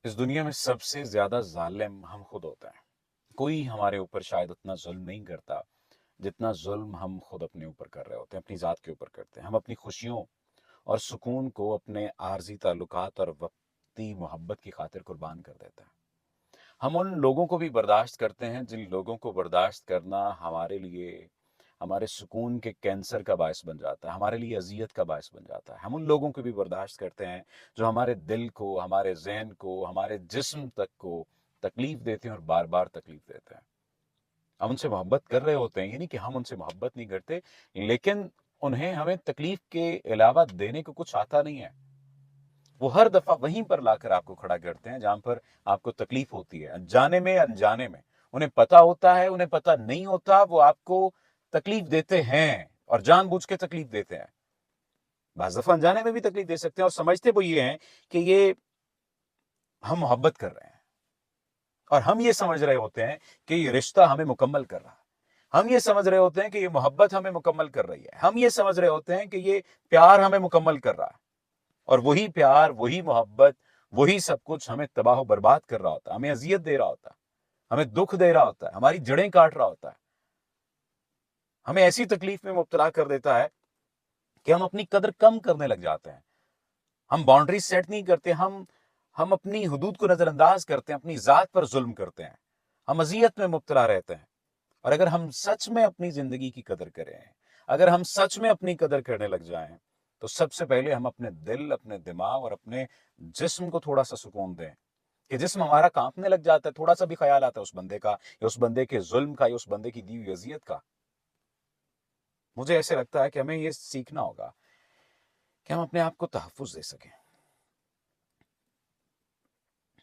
इस दुनिया में सबसे ज्यादा जालिम हम खुद होते हैं। कोई हमारे ऊपर शायद उतना जुल्म नहीं करता जितना जुल्म हम खुद अपने ऊपर कर रहे होते हैं, अपनी जात के ऊपर करते हैं। हम अपनी खुशियों और सुकून को अपने आर्जी ताल्लुकात और वक्ती मोहब्बत की खातिर कुर्बान कर देते हैं। हम उन लोगों को भी बर्दाश्त करते हैं जिन लोगों को बर्दाश्त करना हमारे लिए हमारे सुकून के कैंसर का बायस बन जाता है, हमारे लिए अजियत का बायस बन जाता है। हम उन लोगों को भी बर्दाश्त करते हैं जो हमारे दिल को, हमारे जहन को, हमारे जिस्म तक को तकलीफ देते हैं और बार बार तकलीफ देते हैं। हम उनसे मोहब्बत कर रहे होते हैं, ये नहीं कि हम उनसे मोहब्बत नहीं करते, लेकिन उन्हें हमें तकलीफ के अलावा देने को कुछ आता नहीं है। वो हर दफा वहीं पर लाकर आपको खड़ा करते हैं जहां पर आपको तकलीफ होती है, अनजाने में अनजाने में। उन्हें पता होता है, उन्हें पता नहीं होता, वो आपको तकलीफ देते हैं और जानबूझ के तकलीफ देते हैं। बाज़ दफा अनजाने में भी तकलीफ दे सकते हैं और समझते वो ये हैं कि ये हम मोहब्बत कर रहे हैं, और हम ये समझ रहे होते हैं कि ये रिश्ता हमें मुकम्मल कर रहा है। हम ये समझ रहे होते हैं कि ये मोहब्बत हमें मुकम्मल कर रही है। हम ये समझ रहे होते हैं कि ये प्यार हमें मुकम्मल कर रहा है। और वही प्यार, वही मोहब्बत, वही सब कुछ हमें तबाह और बर्बाद कर रहा होता है, हमें अजियत दे रहा होता है, हमें दुख दे रहा होता है, हमारी जड़ें काट रहा होता है, हमें ऐसी तकलीफ में मुब्तला कर देता है कि हम अपनी कदर कम करने लग जाते हैं। हम बाउंड्री सेट नहीं करते, हम अपनी हुदूद को नजरअंदाज करते हैं, अपनी जात पर जुल्म करते हैं, हम अजियत में मुब्तला रहते हैं। और अगर हम सच में अपनी जिंदगी की कदर करें, अगर हम सच में अपनी कदर करने लग जाएं, तो सबसे पहले हम अपने दिल, अपने दिमाग और अपने जिस्म को थोड़ा सा सुकून दें। कि जिस्म हमारा कांपने लग जाता है, थोड़ा सा भी ख्याल आता है उस बंदे का, या उस बंदे के जुल्म का, या उस बंदे की दी हुई अजियत का। मुझे ऐसे लगता है कि हमें ये सीखना होगा कि हम अपने आप को तहफ्फुज दे सकें,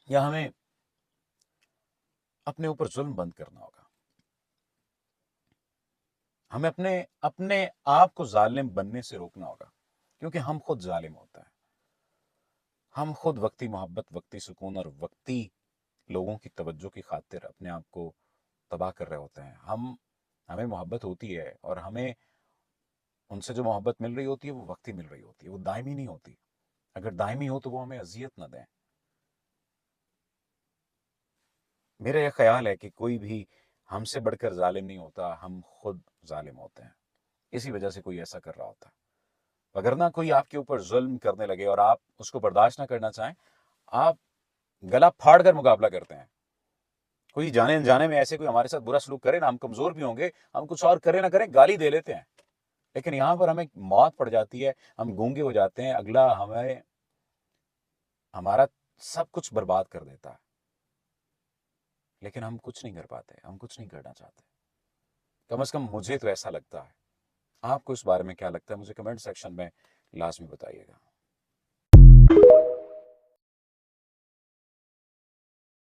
या हमें अपने ऊपर जुल्म बंद करना होगा। हमें अपने अपने आप को जालिम बनने से रोकना होगा, क्योंकि हम खुद जालिम होते हैं। हम खुद वक्ती मोहब्बत, वक्ती सुकून और वक्ती लोगों की तवज्जो की खातिर अपने आप को तबाह कर रहे होते हैं। हमें मोहब्बत होती है, और हमें उनसे जो मोहब्बत मिल रही होती है वो वक्ती मिल रही होती है, वो दायमी नहीं होती। अगर दायमी हो तो वो हमें अजियत न दें। मेरा यह ख्याल है कि कोई भी हमसे बढ़कर जालिम नहीं होता, हम खुद जालिम होते हैं। इसी वजह से कोई ऐसा कर रहा होता है। वगरना कोई आपके ऊपर जुल्म करने लगे और आप उसको बर्दाश्त ना करना चाहें, आप गला फाड़ कर मुकाबला करते हैं। कोई जाने अनजाने में ऐसे कोई हमारे साथ बुरा सलूक करे ना, हम कमजोर भी होंगे, हम कुछ और करें ना करें, गाली दे लेते हैं। लेकिन यहाँ पर हमें मौत पड़ जाती है, हम गूंगे हो जाते हैं, अगला हमें हमारा सब कुछ बर्बाद कर देता है। लेकिन हम कुछ नहीं कर पाते, हम कुछ नहीं करना चाहते। कम से कम मुझे तो ऐसा लगता है। आपको इस बारे में क्या लगता है, मुझे कमेंट सेक्शन में लाजमी बताइएगा।